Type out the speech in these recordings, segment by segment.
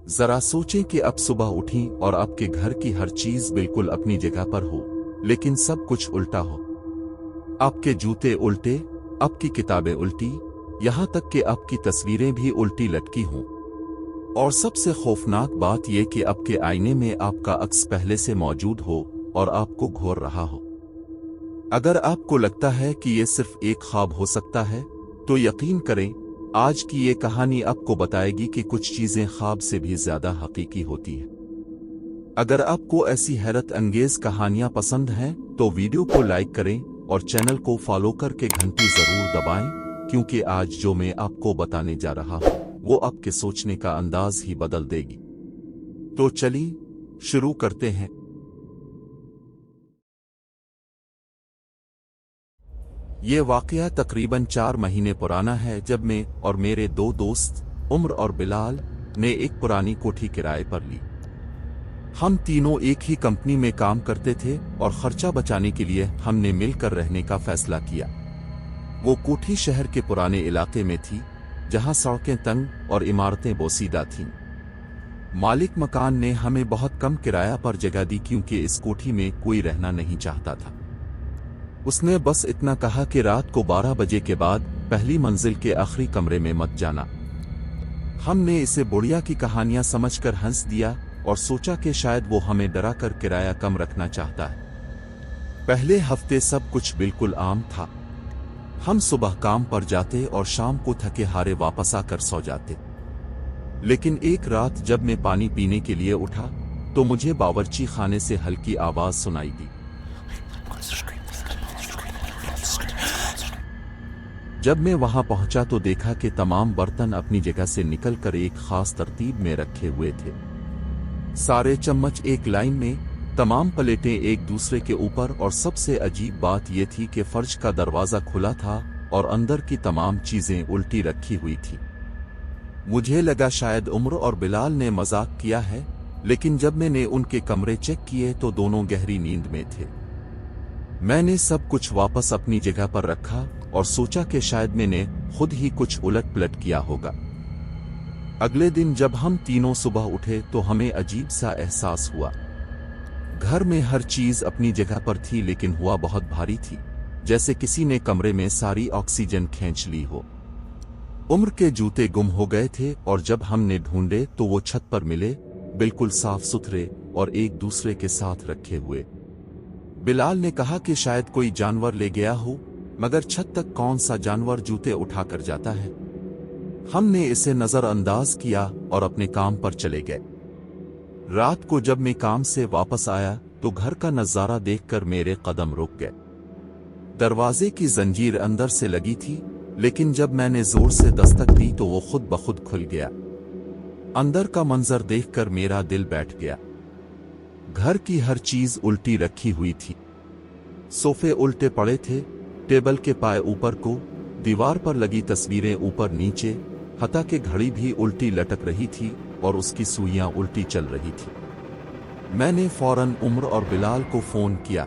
जरा सोचें कि अब सुबह उठी और आपके घर की हर चीज बिल्कुल अपनी जगह पर हो, लेकिन सब कुछ उल्टा हो। आपके जूते उल्टे, आपकी किताबें उल्टी, यहां तक कि आपकी तस्वीरें भी उल्टी लटकी हों। और सबसे खौफनाक बात यह कि आपके आईने में आपका अक्स पहले से मौजूद हो और आपको घूर रहा हो। अगर आपको लगता है कि यह सिर्फ एक ख्वाब हो सकता है, तो यकीन करें, आज की ये कहानी आपको बताएगी कि कुछ चीजें ख्वाब से भी ज्यादा हकीकी होती हैं। अगर आपको ऐसी हैरत अंगेज कहानियां पसंद हैं, तो वीडियो को लाइक करें और चैनल को फॉलो करके घंटी जरूर दबाएं, क्योंकि आज जो मैं आपको बताने जा रहा हूं, वो आपके सोचने का अंदाज ही बदल देगी। तो चलिए शुरू करते हैं। ये वाकया तकरीबन 4 महीने पुराना है, जब मैं और मेरे 2 दोस्त उम्र और बिलाल ने एक पुरानी कोठी किराए पर ली। हम तीनों एक ही कंपनी में काम करते थे और खर्चा बचाने के लिए हमने मिलकर रहने का फैसला किया। वो कोठी शहर के पुराने इलाके में थी, जहां सड़कें तंग और इमारतें बोसीदा थीं। मालिक मकान ने हमें बहुत कम किराया पर जगह दी, क्योंकि इस कोठी में कोई रहना नहीं चाहता था। उसने बस इतना कहा कि रात को 12 बजे के बाद पहली मंजिल के आखिरी कमरे में मत जाना। हमने इसे बुढ़िया की कहानियां समझकर हंस दिया और सोचा कि शायद वो हमें डरा कर किराया कम रखना चाहता है। पहले हफ्ते सब कुछ बिल्कुल आम था। हम सुबह काम पर जाते और शाम को थके हारे वापस आकर सो जाते। लेकिन एक रात जब मैं पानी पीने के लिए उठा, तो मुझे बावर्ची खाने से हल्की आवाज सुनाई दी। जब मैं वहां पहुंचा तो देखा कि तमाम बर्तन अपनी जगह से निकलकर एक खास तरतीब में रखे हुए थे। सारे चम्मच एक लाइन में, तमाम प्लेटें एक दूसरे के ऊपर, और सबसे अजीब बात यह थी कि फर्श का दरवाजा खुला था और अंदर की तमाम चीजें उल्टी रखी हुई थी। मुझे लगा शायद उम्र और बिलाल ने मजाक किया है, लेकिन जब मैंने उनके कमरे चेक किए तो दोनों गहरी नींद में थे। मैंने सब कुछ वापस अपनी जगह पर रखा और सोचा कि शायद मैंने खुद ही कुछ उलट पलट किया होगा। अगले दिन जब हम तीनों सुबह उठे तो हमें अजीब सा एहसास हुआ। घर में हर चीज अपनी जगह पर थी, लेकिन हुआ बहुत भारी थी, जैसे किसी ने कमरे में सारी ऑक्सीजन खींच ली हो। उम्र के जूते गुम हो गए थे और जब हमने ढूंढे तो वो छत पर मिले, बिल्कुल साफ सुथरे और एक दूसरे के साथ रखे हुए। बिलाल ने कहा कि शायद कोई जानवर ले गया हो, मगर छत तक कौन सा जानवर जूते उठाकर जाता है। हमने इसे नजरअंदाज किया और अपने काम पर चले गए। रात को जब मैं काम से वापस आया तो घर का नजारा देखकर मेरे कदम रुक गए। दरवाजे की जंजीर अंदर से लगी थी, लेकिन जब मैंने जोर से दस्तक दी तो वो खुद ब खुद खुल गया। अंदर का मंजर देखकर मेरा दिल बैठ गया। घर की हर चीज उल्टी रखी हुई थी। सोफे उल्टे पड़े थे, टेबल के पाए ऊपर को, दीवार पर लगी तस्वीरें ऊपर नीचे, हत्ता कि घड़ी भी उल्टी लटक रही थी और उसकी सुइयां उल्टी चल रही थी। मैंने फौरन उम्र और बिलाल को फोन किया।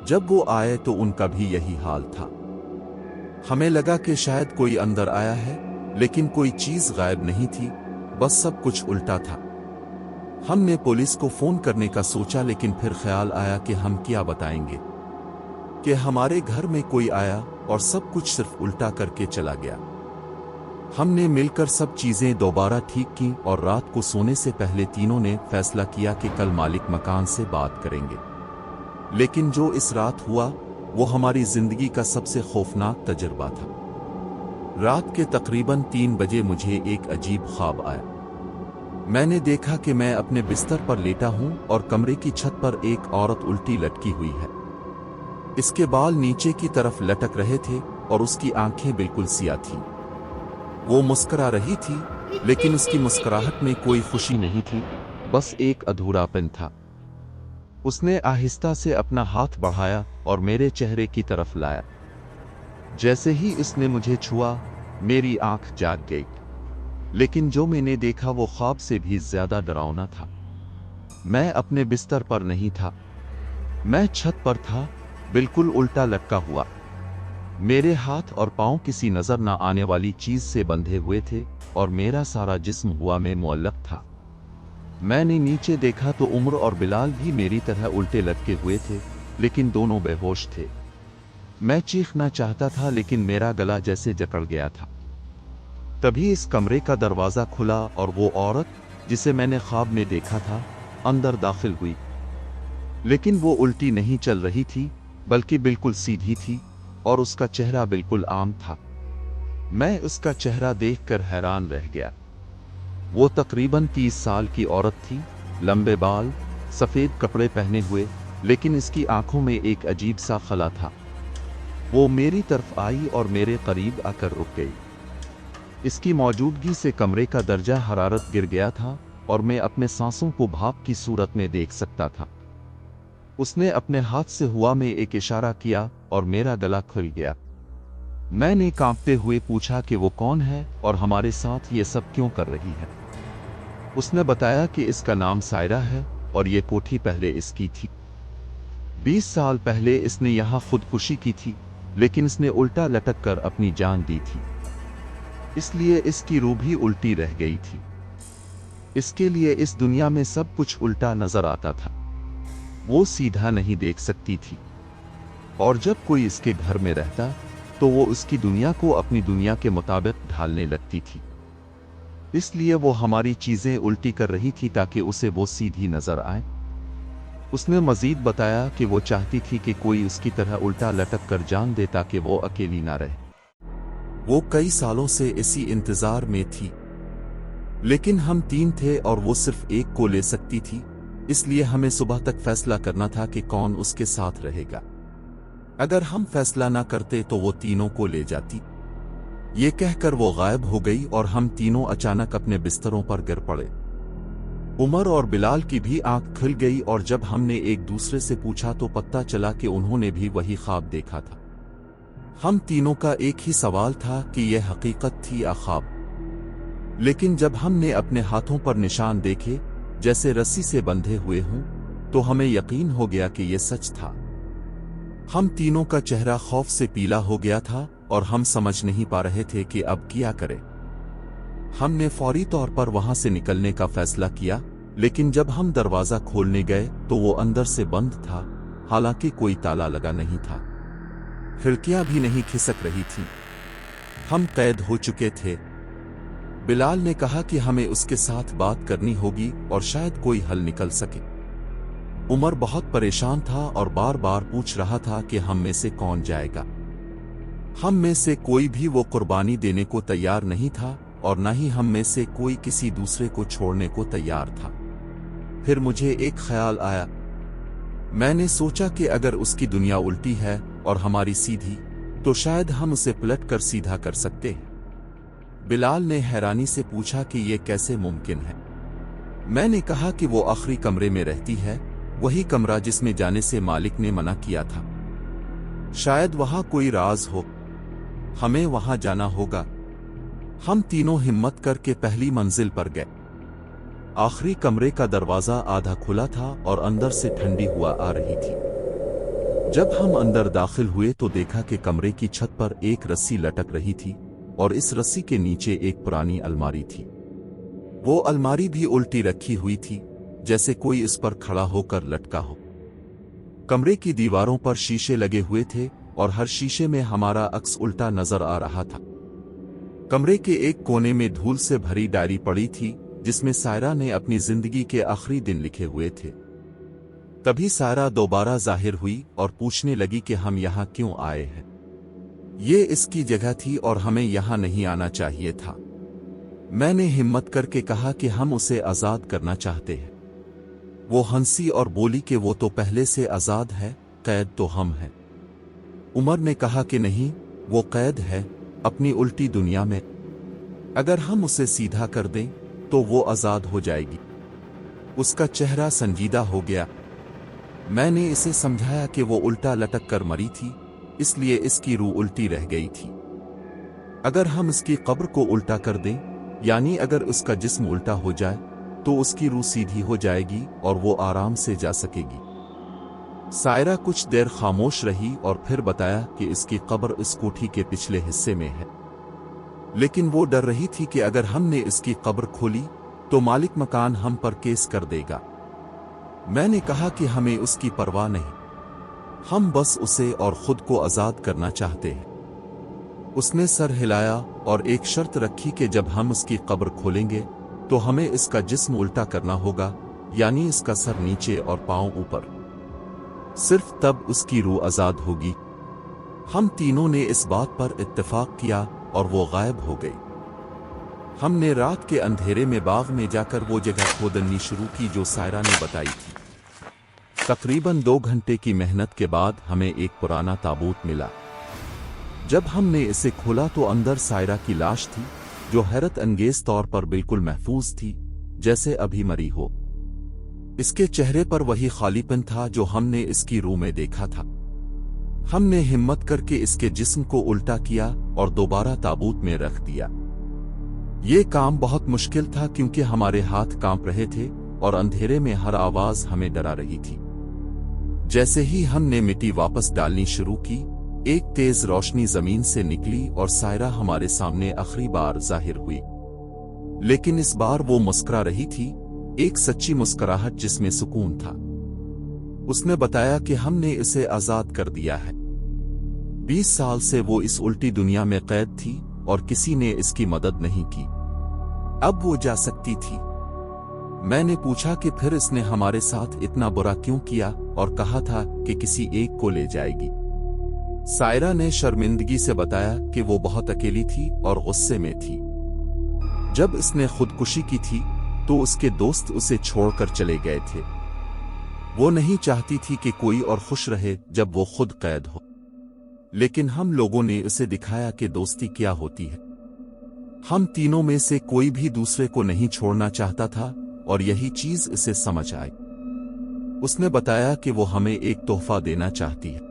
जब वो आए तो उनका भी यही हाल था। हमें लगा कि शायद कोई अंदर आया है, लेकिन कोई चीज गायब नहीं थी, बस सब कुछ उल्टा था। हमने पुलिस को फोन करने का सोचा, लेकिन फिर ख्याल आया कि हम क्या बताएंगे कि हमारे घर में कोई आया और सब कुछ सिर्फ उल्टा करके चला गया। हमने मिलकर सब चीजें दोबारा ठीक की और रात को सोने से पहले तीनों ने फैसला किया कि कल मालिक मकान से बात करेंगे। लेकिन जो इस रात हुआ वो हमारी जिंदगी का सबसे खौफनाक तजुर्बा था। रात के तकरीबन 3 बजे मुझे एक अजीब ख्वाब आया। मैंने देखा कि मैं अपने बिस्तर पर लेटा हूं और कमरे की छत पर एक औरत उल्टी लटकी हुई है। इसके बाल नीचे की तरफ लटक रहे थे और उसकी आंखें बिल्कुल सियाह थीं। वो मुस्कुरा रही थी, लेकिन उसकी मुस्कुराहट में कोई खुशी नहीं थी, बस एक अधूरापन था। उसने आहिस्ता से अपना हाथ बढ़ाया और मेरे चेहरे की तरफ लाया। जैसे ही इसने मुझे छुआ, मेरी आंख जाग गई। लेकिन जो मैंने देखा वो ख्वाब से भी ज्यादा डरावना था। मैं अपने बिस्तर पर नहीं था, मैं छत पर था, बिल्कुल उल्टा लटका हुआ। मेरे हाथ और पांव किसी नजर न आने वाली चीज से बंधे हुए थे اور میرا سارا جسم ہوا میں معلق تھا۔ میں نے نیچے دیکھا تو عمر اور بلال بھی میری طرح الٹے لٹکے ہوئے تھے، لیکن دونوں بے ہوش تھے۔ میں چیخنا چاہتا تھا لیکن میرا گلا جیسے جکڑ گیا تھا۔ تبھی اس کمرے کا دروازہ کھلا اور وہ عورت جسے میں نے خواب میں دیکھا تھا اندر داخل ہوئی، لیکن وہ الٹی نہیں چل رہی تھی بلکہ بالکل سیدھی تھی اور اس کا چہرہ بالکل عام تھا۔ میں اس کا چہرہ دیکھ کر حیران رہ گیا۔ وہ تقریباً 30 سال کی عورت تھی، لمبے بال، سفید کپڑے پہنے ہوئے، لیکن اس کی آنکھوں میں ایک عجیب سا خلا تھا۔ وہ میری طرف آئی اور میرے قریب آ کر رک گئی۔ اس کی موجودگی سے کمرے کا درجہ حرارت گر گیا تھا اور میں اپنے سانسوں کو بھاپ کی صورت میں دیکھ سکتا تھا۔ اس نے اپنے ہاتھ سے ہوا میں ایک اشارہ کیا اور میرا گلا کھل گیا۔ میں نے کانپتے ہوئے پوچھا کہ وہ کون ہے اور ہمارے ساتھ یہ سب کیوں کر رہی ہے۔ اس نے بتایا کہ اس کا نام سائرہ ہے اور یہ کوٹھی پہلے اس کی تھی۔ 20 سال پہلے اس نے یہاں خودکشی کی تھی، لیکن اس نے الٹا لٹک کر اپنی جان دی تھی، اس لیے اس کی روح بھی الٹی رہ گئی تھی۔ اس کے لیے اس دنیا میں سب کچھ الٹا نظر آتا تھا۔ وہ سیدھا نہیں دیکھ سکتی تھی، اور جب کوئی اس کے گھر میں رہتا تو وہ اس کی دنیا کو اپنی دنیا کے مطابق ڈھالنے لگتی تھی۔ اس لیے وہ ہماری چیزیں الٹی کر رہی تھی تاکہ اسے وہ سیدھی نظر آئے۔ اس نے مزید بتایا کہ وہ چاہتی تھی کہ کوئی اس کی طرح الٹا لٹک کر جان دے تاکہ وہ اکیلی نہ رہے۔ وہ کئی سالوں سے اسی انتظار میں تھی، لیکن ہم 3 تھے اور وہ صرف ایک کو لے سکتی تھی، اس لیے ہمیں صبح تک فیصلہ کرنا تھا کہ کون اس کے ساتھ رہے گا۔ اگر ہم فیصلہ نہ کرتے تو وہ تینوں کو لے جاتی۔ یہ کہہ کر وہ غائب ہو گئی اور ہم تینوں اچانک اپنے بستروں پر گر پڑے۔ عمر اور بلال کی بھی آنکھ کھل گئی اور جب ہم نے ایک دوسرے سے پوچھا تو پتہ چلا کہ انہوں نے بھی وہی خواب دیکھا تھا۔ ہم تینوں کا ایک ہی سوال تھا کہ یہ حقیقت تھی یا خواب۔ لیکن جب ہم نے اپنے ہاتھوں پر نشان دیکھے جیسے رسی سے بندھے ہوئے ہوں تو ہمیں یقین ہو گیا کہ یہ سچ تھا۔ ہم تینوں کا چہرہ خوف سے پیلا ہو گیا تھا اور ہم سمجھ نہیں پا رہے تھے کہ اب کیا کریں۔ ہم نے فوری طور پر وہاں سے نکلنے کا فیصلہ کیا، لیکن جب ہم دروازہ کھولنے گئے تو وہ اندر سے بند تھا، حالانکہ کوئی تالا لگا نہیں تھا، کھڑکیاں بھی نہیں کھسک رہی تھیں۔ ہم قید ہو چکے تھے۔ بلال نے کہا کہ ہمیں اس کے ساتھ بات کرنی ہوگی اور شاید کوئی حل نکل سکے۔ عمر بہت پریشان تھا اور بار بار پوچھ رہا تھا کہ ہم میں سے کون جائے گا۔ ہم میں سے کوئی بھی وہ قربانی دینے کو تیار نہیں تھا اور نہ ہی ہم میں سے کوئی کسی دوسرے کو چھوڑنے کو تیار تھا۔ پھر مجھے ایک خیال آیا۔ میں نے سوچا کہ اگر اس کی دنیا الٹی ہے اور ہماری سیدھی، تو شاید ہم اسے پلٹ کر سیدھا کر سکتے ہیں۔ بلال نے حیرانی سے پوچھا کہ یہ کیسے ممکن ہے؟ میں نے کہا کہ وہ آخری کمرے میں رہتی ہے، وہی کمرہ جس میں جانے سے مالک نے منع کیا تھا۔ شاید وہاں کوئی راز ہو، ہمیں وہاں جانا ہوگا۔ ہم تینوں ہمت کر کے پہلی منزل پر گئے۔ آخری کمرے کا دروازہ آدھا کھلا تھا اور اندر سے ٹھنڈی ہوا آ رہی تھی۔ جب ہم اندر داخل ہوئے تو دیکھا کہ کمرے کی چھت پر ایک رسی لٹک رہی تھی اور اس رسی کے نیچے ایک پرانی الماری تھی۔ وہ الماری بھی الٹی رکھی ہوئی تھی، جیسے کوئی اس پر کھڑا ہو کر لٹکا ہو۔ کمرے کی دیواروں پر شیشے لگے ہوئے تھے اور ہر شیشے میں ہمارا عکس الٹا نظر آ رہا تھا۔ کمرے کے ایک کونے میں دھول سے بھری ڈائری پڑی تھی جس میں سائرہ نے اپنی زندگی کے آخری دن لکھے ہوئے تھے۔ تبھی سائرہ دوبارہ ظاہر ہوئی اور پوچھنے لگی کہ ہم یہاں کیوں آئے ہیں۔ یہ اس کی جگہ تھی اور ہمیں یہاں نہیں آنا چاہیے تھا۔ میں نے ہمت کر کے کہا کہ ہم اسے آزاد کرنا چاہتے ہیں۔ وہ ہنسی اور بولی کہ وہ تو پہلے سے آزاد ہے، قید تو ہم ہیں۔ عمر نے کہا کہ نہیں، وہ قید ہے اپنی الٹی دنیا میں۔ اگر ہم اسے سیدھا کر دیں تو وہ آزاد ہو جائے گی۔ اس کا چہرہ سنجیدہ ہو گیا۔ میں نے اسے سمجھایا کہ وہ الٹا لٹک کر مری تھی، اس لیے اس کی روح الٹی رہ گئی تھی۔ اگر ہم اس کی قبر کو الٹا کر دیں، یعنی اگر اس کا جسم الٹا ہو جائے، تو اس کی روح سیدھی ہو جائے گی اور وہ آرام سے جا سکے گی۔ سائرہ کچھ دیر خاموش رہی اور پھر بتایا کہ اس کی قبر اس کوٹھی کے پچھلے حصے میں ہے۔ लेकिन वो डर रही थी कि अगर हमने इसकी कब्र खोली तो मालिक मकान हम पर केस कर देगा। मैंने कहा कि हमें उसकी परवाह नहीं, हम बस उसे और खुद को आजाद करना चाहते हैं। उसने सर हिलाया और एक शर्त रखी कि जब हम उसकी कब्र खोलेंगे तो हमें इसका जिस्म उल्टा करना होगा, यानी इसका सर नीचे और पांव ऊपर। सिर्फ तब उसकी रूह आजाद होगी। हम तीनों ने इस बात पर इत्तेफाक किया और वो गायब हो गई। हमने रात के अंधेरे में बाग में जाकर वो जगह खोदनी शुरू की जो सायरा ने बताई थी। तकरीबन 2 घंटे की मेहनत के बाद हमें एक पुराना ताबूत मिला। जब हमने इसे खोला तो अंदर सायरा की लाश थी, जो हैरत अंगेज तौर पर बिल्कुल महफूज थी, जैसे अभी मरी हो। इसके चेहरे पर वही खालीपन था जो हमने इसकी रूह में देखा था। हमने हिम्मत करके इसके जिस्म को उल्टा किया और दोबारा ताबूत में रख दिया। ये काम बहुत मुश्किल था क्योंकि हमारे हाथ कांप रहे थे और अंधेरे में हर आवाज हमें डरा रही थी। जैसे ही हमने मिट्टी वापस डालनी शुरू की, एक तेज रोशनी जमीन से निकली और सायरा हमारे सामने आखिरी बार जाहिर हुई। लेकिन इस बार वो मुस्कुरा रही थी, एक सच्ची मुस्कुराहट जिसमें सुकून था। उसने बताया कि हमने इसे आजाद कर दिया है। 20 साल से वो इस उल्टी दुनिया में कैद थी और किसी ने इसकी मदद नहीं की। अब वो जा सकती थी। मैंने पूछा कि फिर इसने हमारे साथ इतना बुरा क्यों किया और कहा था कि किसी एक को ले जाएगी। सायरा ने शर्मिंदगी से बताया कि वो बहुत अकेली थी और गुस्से में थी। जब इसने खुदकुशी की थी तो उसके दोस्त उसे छोड़कर चले गए थे। वो नहीं चाहती थी कि कोई और खुश रहे जब वो खुद कैद हो। लेकिन हम लोगों ने उसे दिखाया कि दोस्ती क्या होती है। हम तीनों में से कोई भी दूसरे को नहीं छोड़ना चाहता था और यही चीज इसे समझ आई। उसने बताया कि वो हमें एक तोहफा देना चाहती है।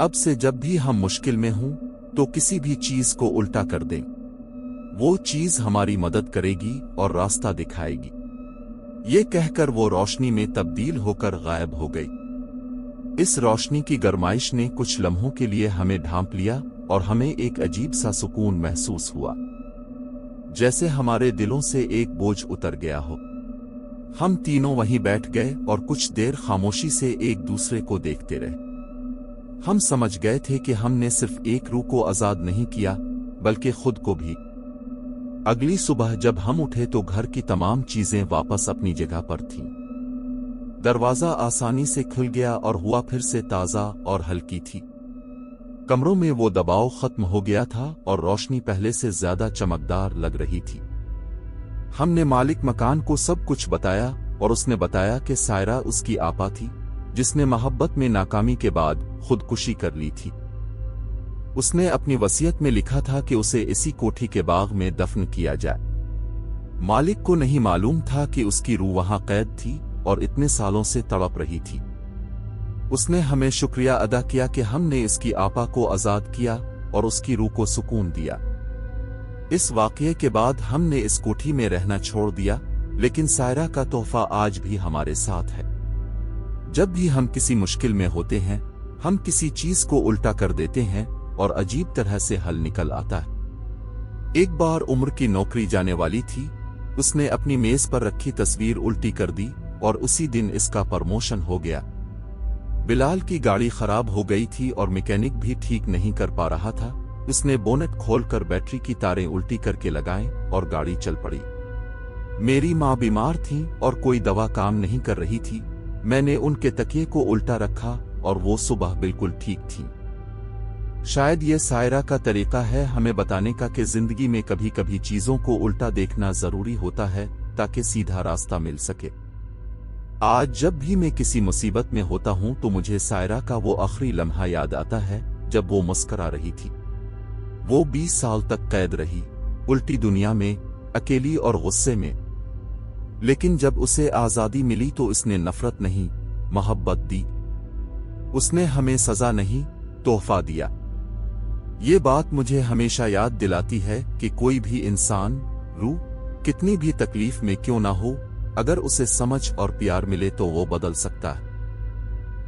अब से जब भी हम मुश्किल में हों तो किसी भी चीज को उल्टा कर दें, वो चीज हमारी मदद करेगी और रास्ता दिखाएगी। ये कहकर वो रोशनी में तब्दील होकर गायब हो गई। इस रोशनी की गरमाइश ने कुछ लम्हों के लिए हमें ढांप लिया और हमें एक अजीब सा सुकून महसूस हुआ, जैसे हमारे दिलों से एक बोझ उतर गया हो। हम तीनों वहीं बैठ गए और कुछ देर खामोशी से एक दूसरे को देखते रहे। हम समझ गए थे कि हमने सिर्फ एक रूह को आजाद नहीं किया बल्कि खुद को भी। अगली सुबह जब हम उठे तो घर की तमाम चीजें वापस अपनी जगह पर थीं। दरवाजा आसानी से खुल गया और हवा फिर से ताजा और हल्की थी। कमरों में वो दबाव खत्म हो गया था और रोशनी पहले से ज्यादा चमकदार लग रही थी। हमने मालिक मकान को सब कुछ बताया और उसने बताया कि सायरा उसकी आपा थी जिसने मोहब्बत में नाकामी के बाद खुदकुशी कर ली थी। उसने अपनी वसीयत में लिखा था कि उसे इसी कोठी के बाग में दफन किया जाए। मालिक को नहीं मालूम था कि उसकी रूह वहां कैद थी और इतने सालों से तड़प रही थी। उसने हमें शुक्रिया अदा किया कि हमने इसकी आपा को आजाद किया और उसकी रूह को सुकून दिया। इस वाकये के बाद हमने इस कोठी में रहना छोड़ दिया, लेकिन सायरा का तोहफा आज भी हमारे साथ है। जब भी हम किसी मुश्किल में होते हैं, हम किसी चीज को उल्टा कर देते हैं और अजीब तरह से हल निकल आता है। एक बार उम्र की नौकरी जाने वाली थी। उसने अपनी मेज पर रखी तस्वीर उल्टी कर दी और उसी दिन इसका प्रमोशन हो गया। बिलाल की गाड़ी खराब हो गई थी और मैकेनिक भी ठीक नहीं कर पा रहा था। उसने बोनेट खोलकर बैटरी की तारें उल्टी करके लगाएं और गाड़ी चल पड़ी। मेरी माँ बीमार थी और कोई दवा काम नहीं कर रही थी। मैंने उनके तकिए को उल्टा रखा और वो सुबह बिल्कुल ठीक थी। शायद ये सायरा का तरीका है हमें बताने का कि जिंदगी में कभी कभी चीजों को उल्टा देखना जरूरी होता है ताकि सीधा रास्ता मिल सके। आज जब भी मैं किसी मुसीबत में होता हूं तो मुझे सायरा का वो आखिरी लम्हा याद आता है जब वो मुस्कुरा रही थी। वो 20 साल तक कैद रही, उल्टी दुनिया में, अकेली और गुस्से में। लेकिन जब उसे आजादी मिली तो इसने नफरत नहीं, मोहब्बत दी। उसने हमें सजा नहीं, तोहफा दिया। ये बात मुझे हमेशा याद दिलाती है कि कोई भी इंसान, रूह, कितनी भी तकलीफ में क्यों ना हो, अगर उसे समझ और प्यार मिले तो वो बदल सकता है।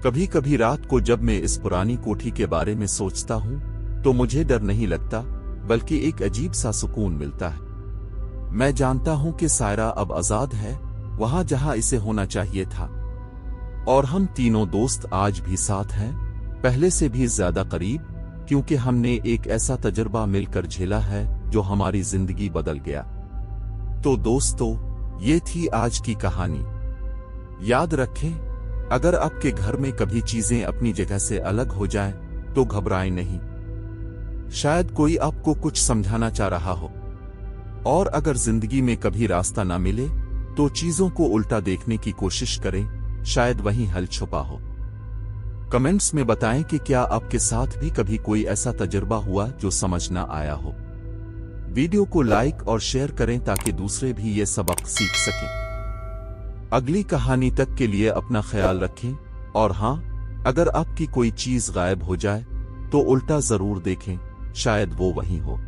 कभी कभी रात को जब मैं इस पुरानी कोठी के बारे में सोचता हूं तो मुझे डर नहीं लगता, बल्कि एक अजीब सा सुकून मिलता है। मैं जानता हूं कि सायरा अब आजाद है, वहां जहां इसे होना चाहिए था। और हम तीनों दोस्त आज भी साथ हैं, पहले से भी ज्यादा करीब, क्योंकि हमने एक ऐसा तजुर्बा मिलकर झेला है जो हमारी जिंदगी बदल गया। तो दोस्तों, ये थी आज की कहानी। याद रखें, अगर आपके घर में कभी चीजें अपनी जगह से अलग हो जाएं, तो घबराएं नहीं। शायद कोई आपको कुछ समझाना चाह रहा हो। और अगर जिंदगी में कभी रास्ता ना मिले, तो चीजों को उल्टा देखने की कोशिश करें, शायद वहीं हल छुपा हो। कमेंट्स में बताएं कि क्या आपके साथ भी कभी कोई ऐसा तजुर्बा हुआ जो समझ ना आया हो। वीडियो को लाइक और शेयर करें ताकि दूसरे भी ये सबक सीख सकें। अगली कहानी तक के लिए अपना ख्याल रखें, और हां, अगर आपकी कोई चीज गायब हो जाए तो उल्टा जरूर देखें, शायद वो वहीं हो।